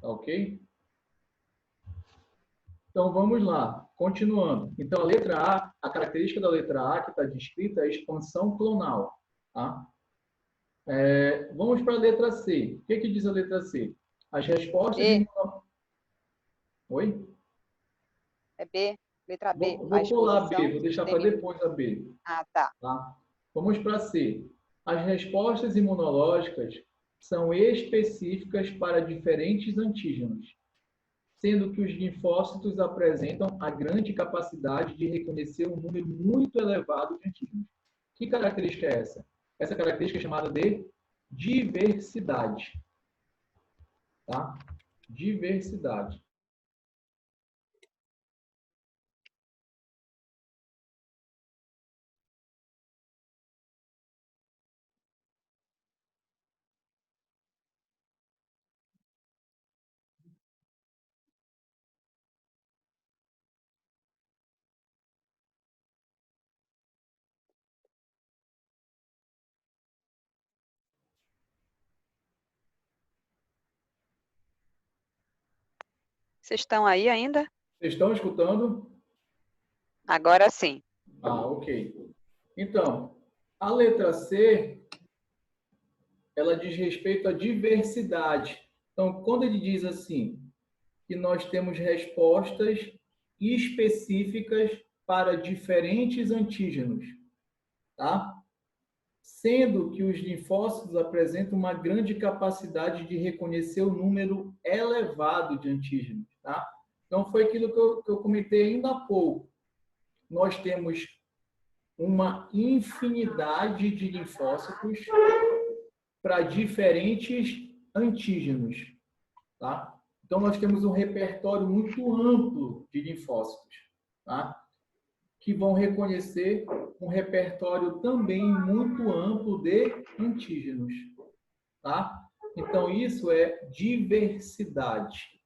Tá ok? Então, vamos lá. Continuando. Então, a letra A, a característica da letra A que está descrita é a expansão clonal. Tá? Vamos para a letra C. O que diz a letra C? As respostas... B. Oi? É B. Letra B. Vou pular a B, vou deixar para depois a B. Ah, tá. Tá? Vamos para C. As respostas imunológicas são específicas para diferentes antígenos, sendo que os linfócitos apresentam a grande capacidade de reconhecer um número muito elevado de antígenos. Que característica é essa? Essa característica é chamada de diversidade. Tá? Diversidade. Vocês estão aí ainda? Vocês estão escutando? Agora sim. Ah, ok. Então, a letra C, ela diz respeito à diversidade. Então, quando ele diz assim, que nós temos respostas específicas para diferentes antígenos, tá? Sendo que os linfócitos apresentam uma grande capacidade de reconhecer o número elevado de antígenos, tá? Então, foi aquilo que eu comentei ainda há pouco. Nós temos uma infinidade de linfócitos para diferentes antígenos, tá? Então, nós temos um repertório muito amplo de linfócitos, tá? Que vão reconhecer um repertório também muito amplo de antígenos, tá? Então, isso é diversidade,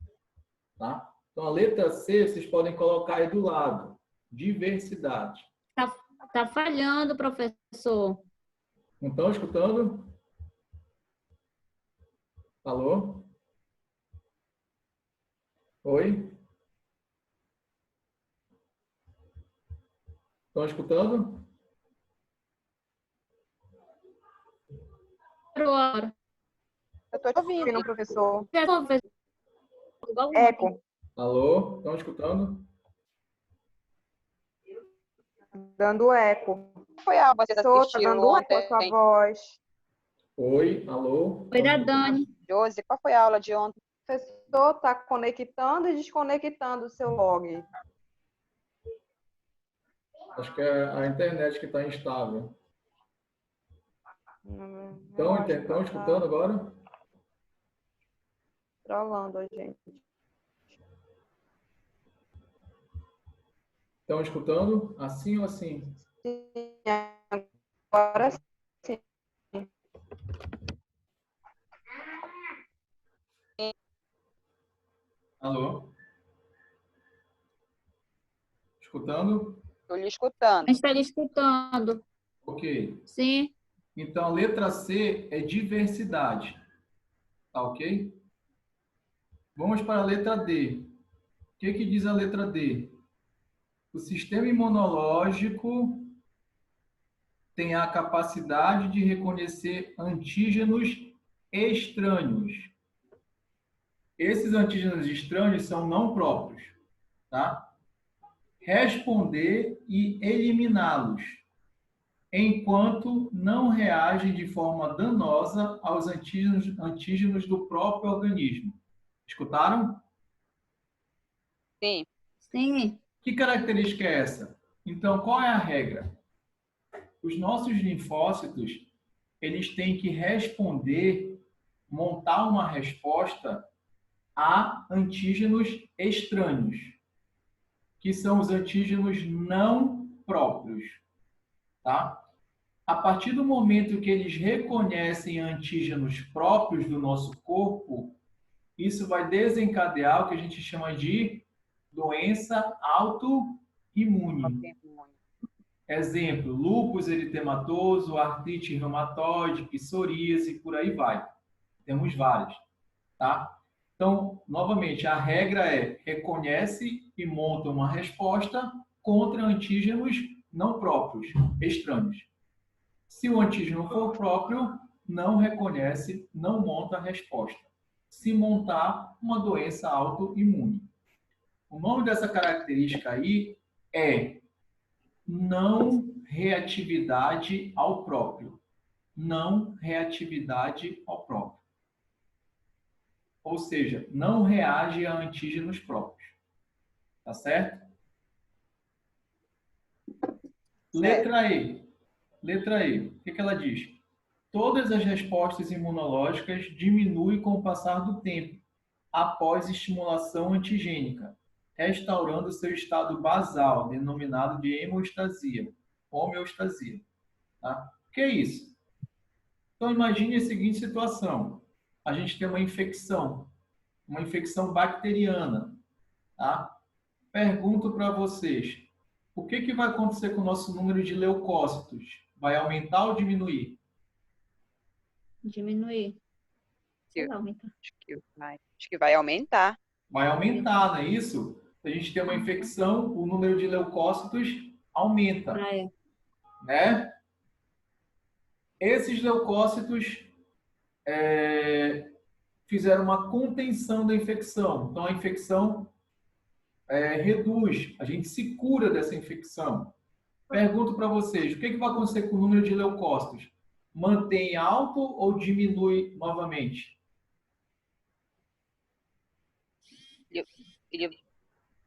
tá? Então, a letra C, vocês podem colocar aí do lado, diversidade. Tá falhando, professor. Não estão escutando? Alô? Oi? Estão escutando? Agora. Eu estou te ouvindo, professor. Igual Eco. Alô? Estão escutando? Dando eco. Foi a vocês assistiram dando eco a sua voz. Oi? Alô? Foi da Dani. Josi, qual foi a aula de ontem? O professor está conectando e desconectando o seu log. Acho que é a internet que está instável. Estão escutando agora? Trolando a gente. Estão escutando? Assim ou assim? Sim, agora sim. Alô? Escutando? Estou lhe escutando. A gente está lhe escutando. Ok. Sim. Então, a letra C é diversidade. Tá ok? Vamos para a letra D. O que diz a letra D? O sistema imunológico tem a capacidade de reconhecer antígenos estranhos. Esses antígenos estranhos são não próprios, tá? Responder e eliminá-los, enquanto não reagem de forma danosa aos antígenos do próprio organismo. Escutaram? Sim. Sim. Que característica é essa? Então, qual é a regra? Os nossos linfócitos, eles têm que responder, montar uma resposta a antígenos estranhos, que são os antígenos não próprios, tá? A partir do momento que eles reconhecem antígenos próprios do nosso corpo, isso vai desencadear o que a gente chama de doença autoimune. Exemplo, lúpus eritematoso, artrite reumatoide, psoríase, por aí vai. Temos vários, tá? Então, novamente, a regra é reconhece e monta uma resposta contra antígenos não próprios, estranhos. Se o antígeno for próprio, não reconhece, não monta a resposta. Se montar, uma doença autoimune. O nome dessa característica aí é não reatividade ao próprio. Não reatividade ao próprio. Ou seja, não reage a antígenos próprios. Tá certo? Letra E. Letra E. O que ela diz? Todas as respostas imunológicas diminuem com o passar do tempo, após estimulação antigênica, restaurando seu estado basal, denominado de hemostasia, homeostasia. Tá? O que é isso? Então, imagine a seguinte situação. A gente tem uma infecção bacteriana. Tá? Pergunto para vocês, o que vai acontecer com o nosso número de leucócitos? Vai aumentar ou diminuir? Diminuir. Sei lá, aumentar. Acho que vai aumentar. Vai aumentar, não é isso? Se a gente tem uma infecção, o número de leucócitos aumenta, É. né? Esses leucócitos fizeram uma contenção da infecção. Então, a infecção reduz, a gente se cura dessa infecção. Pergunto para vocês, o que vai acontecer com o número de leucócitos? Mantém alto ou diminui novamente?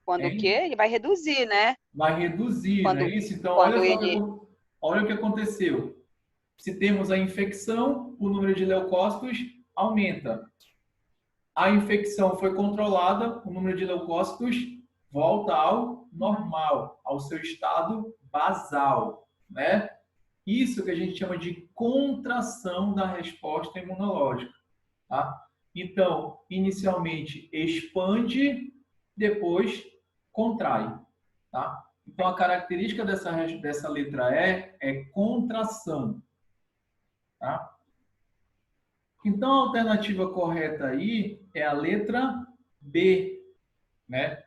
Quando Hein? o quê? Ele vai reduzir, né? Vai reduzir, Quando- não é isso? Então, quando olha só ele- olha o que aconteceu. Se temos a infecção, o número de leucócitos aumenta. A infecção foi controlada, o número de leucócitos volta ao normal, ao seu estado basal, né? Isso que a gente chama de contração da resposta imunológica, tá? Então, inicialmente expande, depois contrai, tá? Então, a característica dessa letra E é contração, tá? Então, a alternativa correta aí é a letra B, né?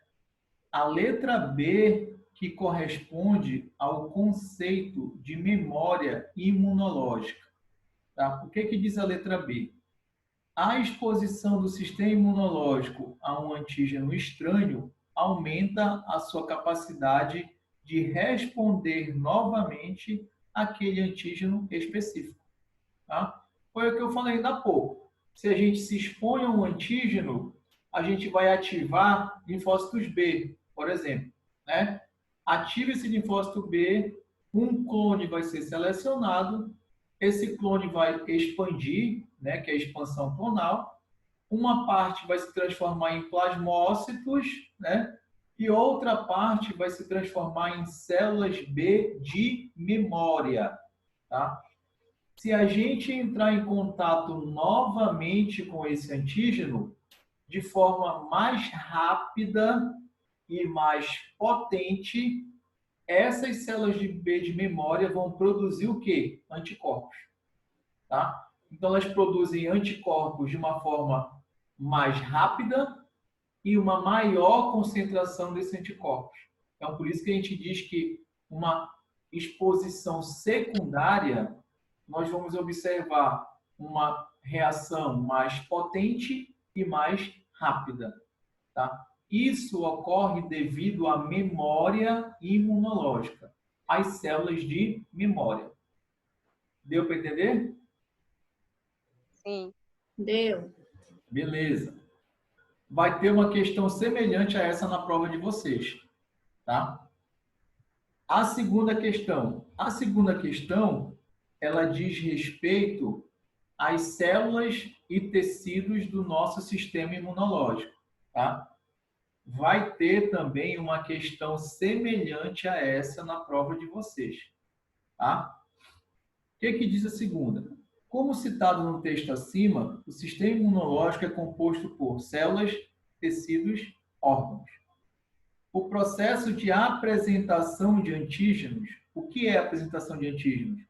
A letra B que corresponde ao conceito de memória imunológica, tá? O que diz a letra B? A exposição do sistema imunológico a um antígeno estranho aumenta a sua capacidade de responder novamente àquele antígeno específico, tá? Foi o que eu falei ainda há pouco. Se a gente se expõe a um antígeno, a gente vai ativar linfócitos B, por exemplo, né? Ativa esse linfócito B, um clone vai ser selecionado, esse clone vai expandir, né, que é a expansão clonal, uma parte vai se transformar em plasmócitos, né, e outra parte vai se transformar em células B de memória, tá? Se a gente entrar em contato novamente com esse antígeno, de forma mais rápida e mais potente, essas células de B de memória vão produzir o quê? Anticorpos. Tá? Então, elas produzem anticorpos de uma forma mais rápida e uma maior concentração desses anticorpos. Então, por isso que a gente diz que uma exposição secundária, nós vamos observar uma reação mais potente e mais rápida. Tá? Isso ocorre devido à memória imunológica, às células de memória. Deu para entender? Sim. Deu. Beleza. Vai ter uma questão semelhante a essa na prova de vocês, tá? A segunda questão. A segunda questão, ela diz respeito às células e tecidos do nosso sistema imunológico, tá? Vai ter também uma questão semelhante a essa na prova de vocês, tá? O que diz a segunda? Como citado no texto acima, o sistema imunológico é composto por células, tecidos, órgãos. O processo de apresentação de antígenos, o que é a apresentação de antígenos?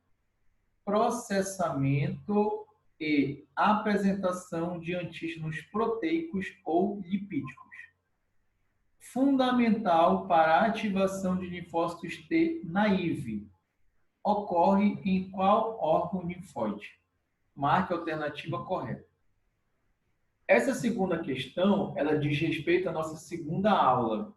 Processamento E. Apresentação de antígenos proteicos ou lipídicos. Fundamental para a ativação de linfócitos T naive. Ocorre em qual órgão linfóide? Marque a alternativa correta. Essa segunda questão, ela diz respeito à nossa segunda aula,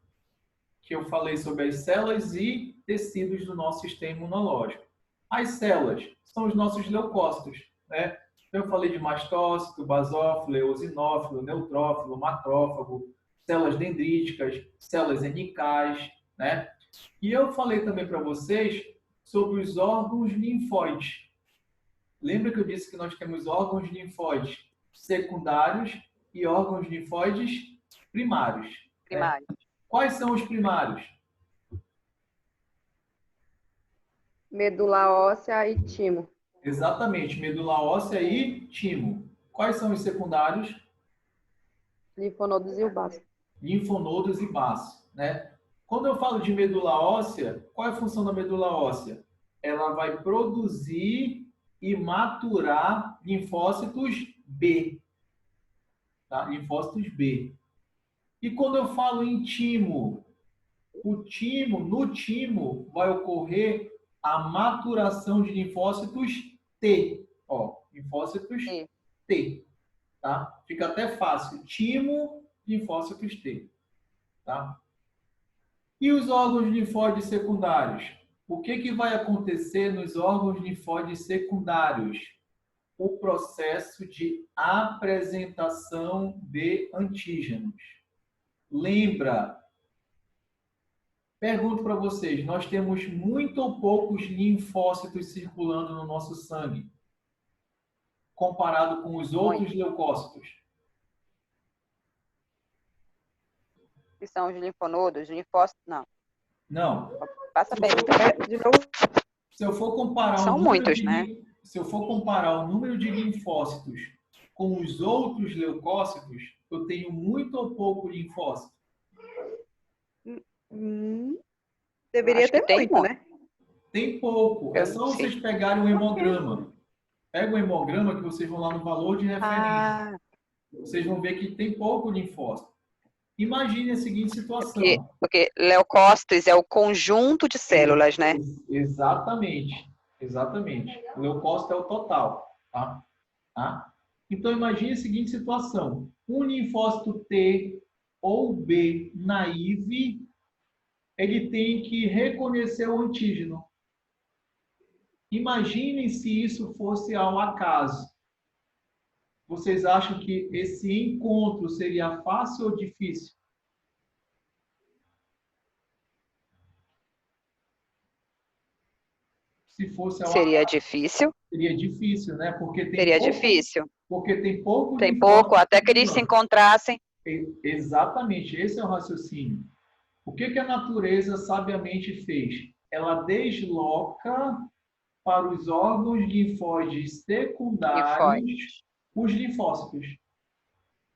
que eu falei sobre as células e tecidos do nosso sistema imunológico. As células são os nossos leucócitos, né? Eu falei de mastócito, basófilo, eosinófilo, neutrófilo, macrófago, células dendríticas, células henicais, né? E eu falei também para vocês sobre os órgãos linfóides. Lembra que eu disse que nós temos órgãos linfóides secundários e órgãos linfóides primários, né? Primário. Quais são os primários? Medula óssea e timo. Exatamente, medula óssea e timo. Quais são os secundários? Linfonodos e o baço. Linfonodos e baço, né? Quando eu falo de medula óssea, qual é a função da medula óssea? Ela vai produzir e maturar linfócitos B, tá? Linfócitos B. E quando eu falo em timo, no timo vai ocorrer a maturação de linfócitos T, ó, linfócitos T, tá? Fica até fácil, timo, linfócitos T, tá? E os órgãos linfóides secundários? O que vai acontecer nos órgãos linfóides secundários? O processo de apresentação de antígenos. Lembra? Pergunto para vocês, nós temos muito ou poucos linfócitos circulando no nosso sangue, comparado com os outros leucócitos? Que são os linfonodos, linfócitos, não. Não. Passa a pergunta. De novo, Se eu for comparar São o número muitos, de, né? Se eu for comparar o número de linfócitos com os outros leucócitos, eu tenho muito ou pouco linfócito? deveria Acho que ter tem muito, muito. né? Tem pouco. É Eu só não sei. vocês pegarem um hemograma. Pega o hemograma que vocês vão lá no valor de referência. Vocês vão ver que tem pouco linfócito. Imagine a seguinte situação. Porque leucócitos é o conjunto de células, né? Exatamente. Exatamente. O leucócito é o total. Tá? Então, imagine a seguinte situação. Um linfócito T ou B naive, ele tem que reconhecer o antígeno. Imaginem se isso fosse ao acaso. Vocês acham que esse encontro seria fácil ou difícil? Se fosse ao Seria acaso, difícil. seria difícil, né? Porque tem Seria pouco, difícil. porque tem pouco Tem linfócito pouco, até que eles se circulando. encontrassem. Exatamente, esse é o raciocínio. O que a natureza sabiamente fez? Ela desloca para os órgãos linfóides secundários os linfócitos.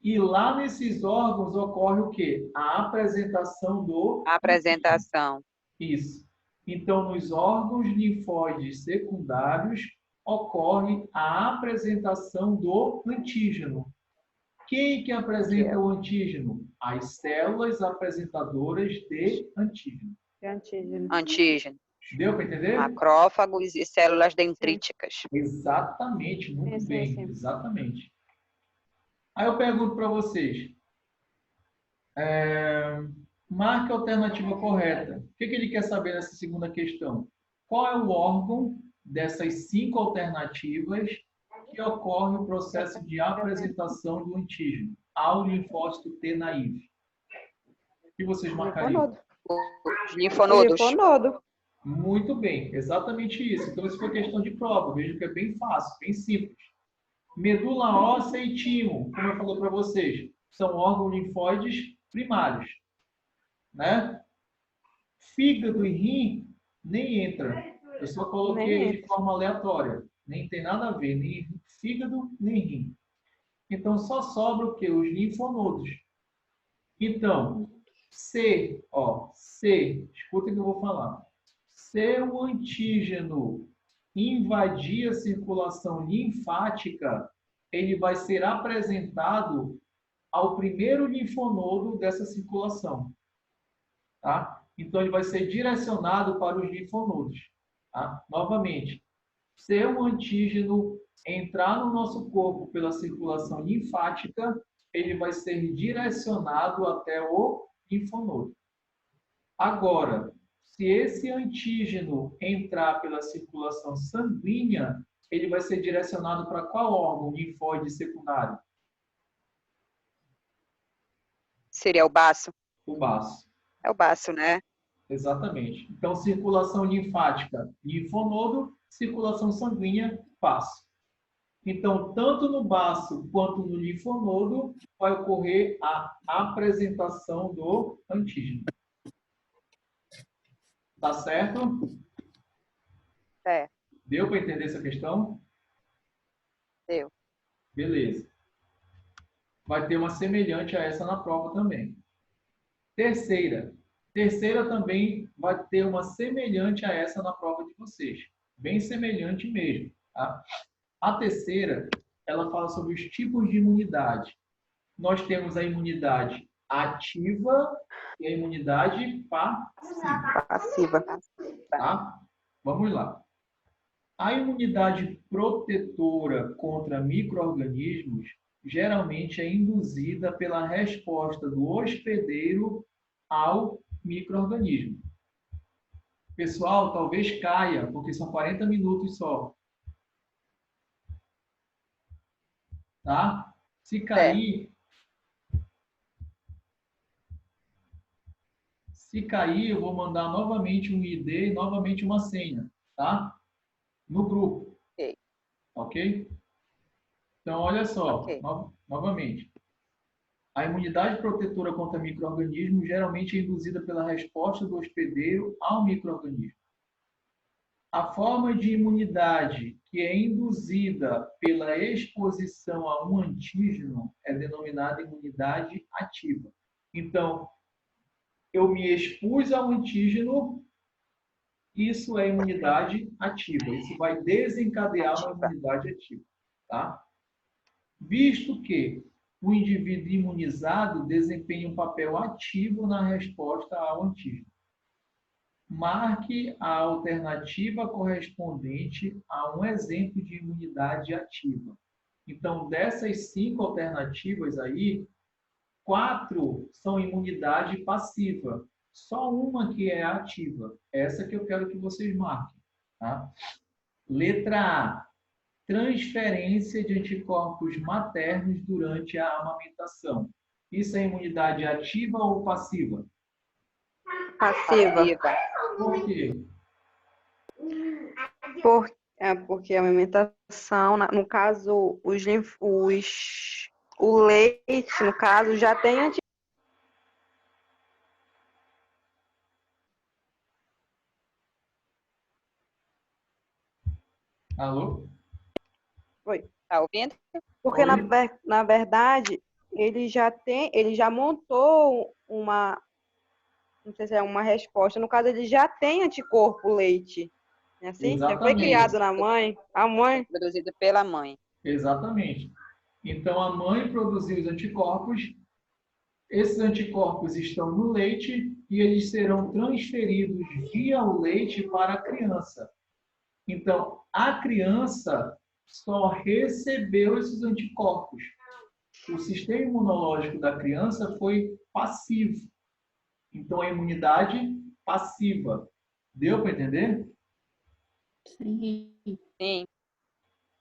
E lá nesses órgãos ocorre o quê? A apresentação do... A apresentação. Isso. Então, nos órgãos linfóides secundários ocorre a apresentação do antígeno. Quem que apresenta o antígeno? As células apresentadoras de antígeno. Antígeno. Deu para entender? Macrófagos e células dendríticas. Exatamente, muito Sim, bem. sim. Exatamente. Aí eu pergunto para vocês. Marque a alternativa correta. O que ele quer saber nessa segunda questão? Qual é o órgão dessas 5 alternativas que ocorre o processo de apresentação do antígeno ao linfócito T naive? O que vocês marcariam? Os linfonodos. Linfonodo. Muito bem, exatamente isso. Então, isso foi questão de prova. Veja que é bem fácil, bem simples. Medula óssea e timo, como eu falei para vocês, são órgãos linfóides primários, né? Fígado e rim nem entra. Eu só coloquei de forma aleatória. Nem tem nada a ver, nem fígado, nem rim. Então, só sobra o quê? Os linfonodos. Então, se, escuta o que eu vou falar. Se o antígeno invadir a circulação linfática, ele vai ser apresentado ao primeiro linfonodo dessa circulação, tá? Então, ele vai ser direcionado para os linfonodos, tá? Novamente, se o antígeno entrar no nosso corpo pela circulação linfática, ele vai ser direcionado até o linfonodo. Agora, se esse antígeno entrar pela circulação sanguínea, ele vai ser direcionado para qual órgão linfóide secundário? Seria o baço? O baço. É o baço, né? Exatamente. Então, circulação linfática, linfonodo, circulação sanguínea, baço. Então, tanto no baço quanto no linfonodo, vai ocorrer a apresentação do antígeno. Tá certo? É, Deu para entender essa questão? deu. Beleza. Vai ter uma semelhante a essa na prova também. Terceira. Terceira também vai ter uma semelhante a essa na prova de vocês. Bem semelhante mesmo, tá? A terceira, ela fala sobre os tipos de imunidade. Nós temos a imunidade ativa e a imunidade passiva. Passiva. Tá? Vamos lá. A imunidade protetora contra micro-organismos geralmente é induzida pela resposta do hospedeiro ao micro-organismo. Pessoal, talvez caia, porque são 40 minutos só. Tá? Se cair, eu vou mandar novamente um ID e novamente uma senha, tá? No grupo. Ok. Ok? Então, olha só, Ok. novamente. A imunidade protetora contra micro-organismos geralmente é induzida pela resposta do hospedeiro ao micro-organismo. A forma de imunidade que é induzida pela exposição a um antígeno é denominada imunidade ativa. Então, eu me expus ao antígeno, isso é imunidade ativa. Isso vai desencadear uma imunidade ativa, tá? Visto que o indivíduo imunizado desempenha um papel ativo na resposta ao antígeno. Marque a alternativa correspondente a um exemplo de imunidade ativa. Então, dessas 5 alternativas aí, 4 são imunidade passiva. Só uma que é ativa. Essa que eu quero que vocês marquem. Tá? Letra A. Transferência de anticorpos maternos durante a amamentação. Isso é imunidade ativa ou passiva? Passiva. Por quê? Porque a alimentação, no caso, o leite, no caso, já tem Alô? Tá ouvindo? Porque, Oi? na verdade, ele já montou não sei se é uma resposta. No caso, ele já tem anticorpo leite. É assim? Já foi Exatamente. criado na mãe. A mãe. Produzido pela mãe. Exatamente. Então, a mãe produziu os anticorpos, esses anticorpos estão no leite e eles serão transferidos via o leite para a criança. Então, a criança só recebeu esses anticorpos. O sistema imunológico da criança foi passivo. Então, a imunidade passiva. Deu para entender? Sim. Sim.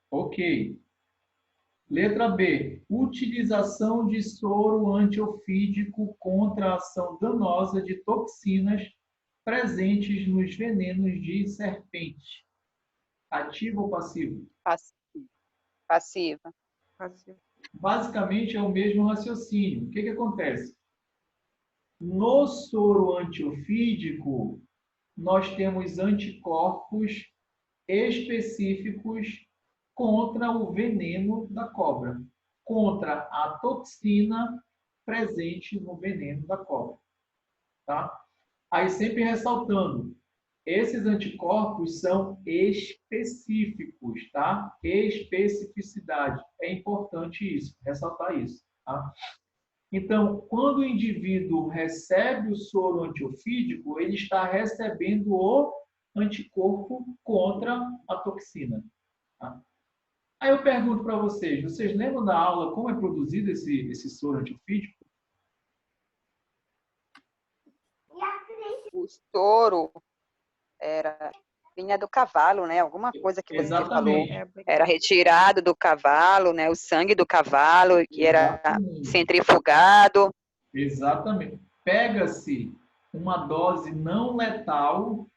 Ok. Letra B. Utilização de soro antiofídico contra a ação danosa de toxinas presentes nos venenos de serpente. Ativo ou passivo? Passiva. Basicamente é o mesmo raciocínio. O que acontece? No soro antiofídico, nós temos anticorpos específicos contra o veneno da cobra, contra a toxina presente no veneno da cobra. Tá? Aí sempre ressaltando, Esses anticorpos são específicos, tá? Especificidade. É importante isso, ressaltar isso, tá? Então, quando o indivíduo recebe o soro antiofídico, ele está recebendo o anticorpo contra a toxina, tá? Aí eu pergunto para vocês lembram da aula como é produzido esse soro antiofídico? O soro vinha do cavalo, né? Alguma coisa que você falou. Exatamente. Era retirado do cavalo, né? O sangue do cavalo, que era Exatamente. centrifugado. Exatamente. Pega-se uma dose não letal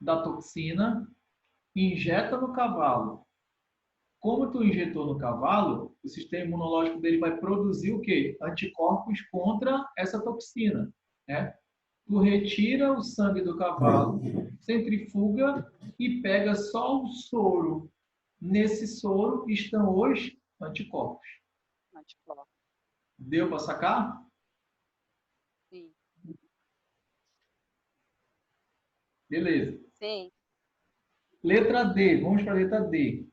da toxina e injeta no cavalo. Como tu injetou no cavalo, o sistema imunológico dele vai produzir o quê? Anticorpos contra essa toxina, né? Tu retira o sangue do cavalo, centrifuga e pega só o soro. Nesse soro estão os anticorpos. Deu para sacar? Sim. Beleza. Sim. Letra D, vamos para a letra D.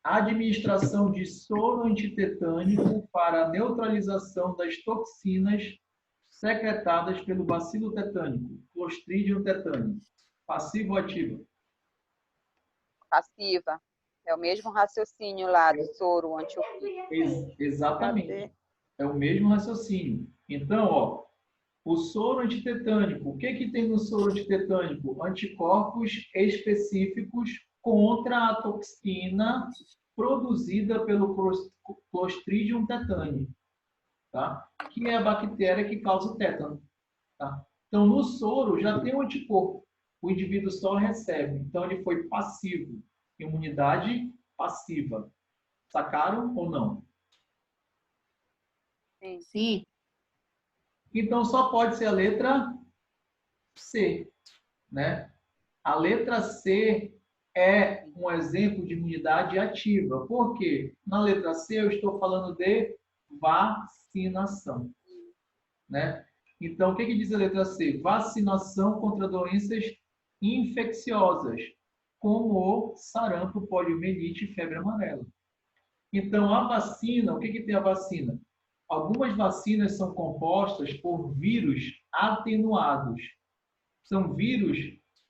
Administração de soro antitetânico para a neutralização das toxinas secretadas pelo bacilo tetânico, Clostridium tetani. Passivo ou ativo? Passiva. É o mesmo raciocínio lá do soro antiofídico. Exatamente. É o mesmo raciocínio. Então, ó, o soro antitetânico. O que tem no soro antitetânico? Anticorpos específicos contra a toxina produzida pelo Clostridium tetani, tá? Que é a bactéria que causa o tétano. Tá? Então, no soro já tem um anticorpo. O indivíduo só recebe. Então, ele foi passivo. Imunidade passiva. Sacaram ou não? Sim. Então, só pode ser a letra C, né? A letra C é um exemplo de imunidade ativa. Por quê? Na letra C eu estou falando de vacinação, né? Então, o que diz a letra C? Vacinação contra doenças infecciosas, como o sarampo, poliomielite e febre amarela. Então, a vacina, o que tem a vacina? Algumas vacinas são compostas por vírus atenuados. São vírus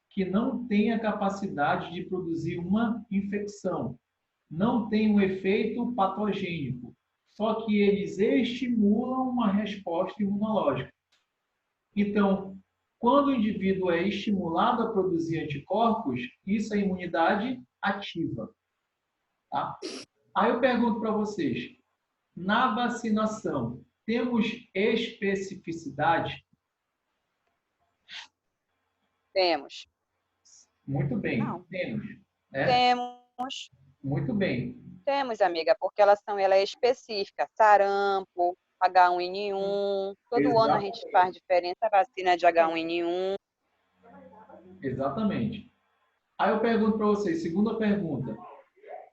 que não têm a capacidade de produzir uma infecção, não têm um efeito patogênico, só que eles estimulam uma resposta imunológica. Então, quando o indivíduo é estimulado a produzir anticorpos, isso é imunidade ativa. Tá? Aí eu pergunto para vocês, na vacinação, temos especificidade? Temos. Muito bem, Não. temos. Né? Temos. Muito bem. Temos, amiga, porque ela é específica. Sarampo, H1N1. Todo ano a gente faz diferença vacina de H1N1. Exatamente. Aí eu pergunto para vocês, segunda pergunta.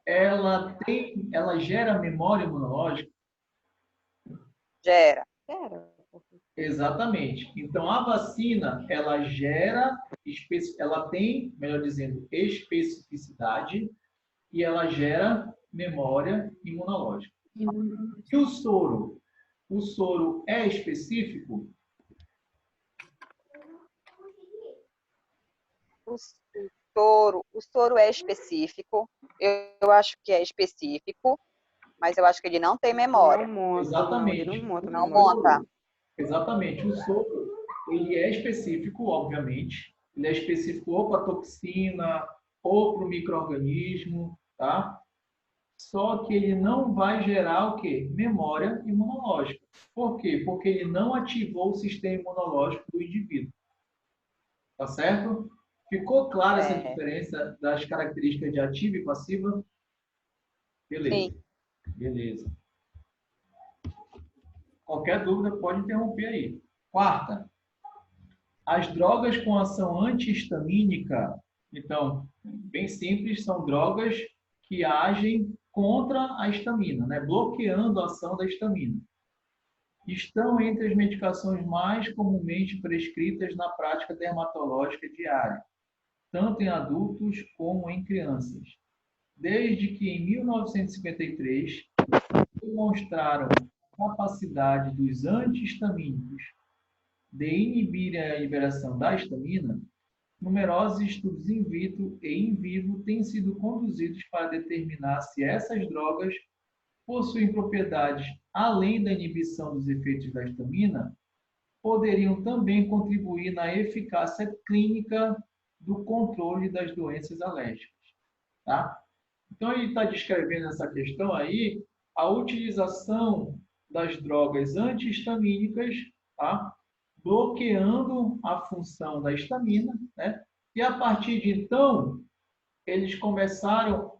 Ela gera memória imunológica? Gera. Exatamente. Então, a vacina, ela tem, melhor dizendo, especificidade e ela gera memória imunológica. E o soro? O soro é específico? O soro é específico. Eu acho que é específico, mas eu acho que ele não tem memória. Exatamente. Não monta. Exatamente. O soro, ele é específico, obviamente. Ele é específico ou para a toxina, ou para o micro-organismo, tá? Só que ele não vai gerar o quê? Memória imunológica. Por quê? Porque ele não ativou o sistema imunológico do indivíduo. Tá certo? Ficou clara essa diferença das características de ativa e passiva? Beleza. Sim. Beleza. Qualquer dúvida pode interromper aí. Quarta, as drogas com ação antihistamínica, então, bem simples, são drogas que agem contra a histamina, né? Bloqueando a ação da histamina. Estão entre as medicações mais comumente prescritas na prática dermatológica diária. tanto em adultos como em crianças. Desde que em 1953 demonstraram a capacidade dos antihistamínicos de inibirem a liberação da histamina, numerosos estudos in vitro e in vivo têm sido conduzidos para determinar se essas drogas possuem propriedades além da inibição dos efeitos da histamina, poderiam também contribuir na eficácia clínica do controle das doenças alérgicas. Tá? Então, ele está descrevendo essa questão aí, a utilização das drogas antihistamínicas, tá? Bloqueando a função da histamina, né? E a partir de então, eles começaram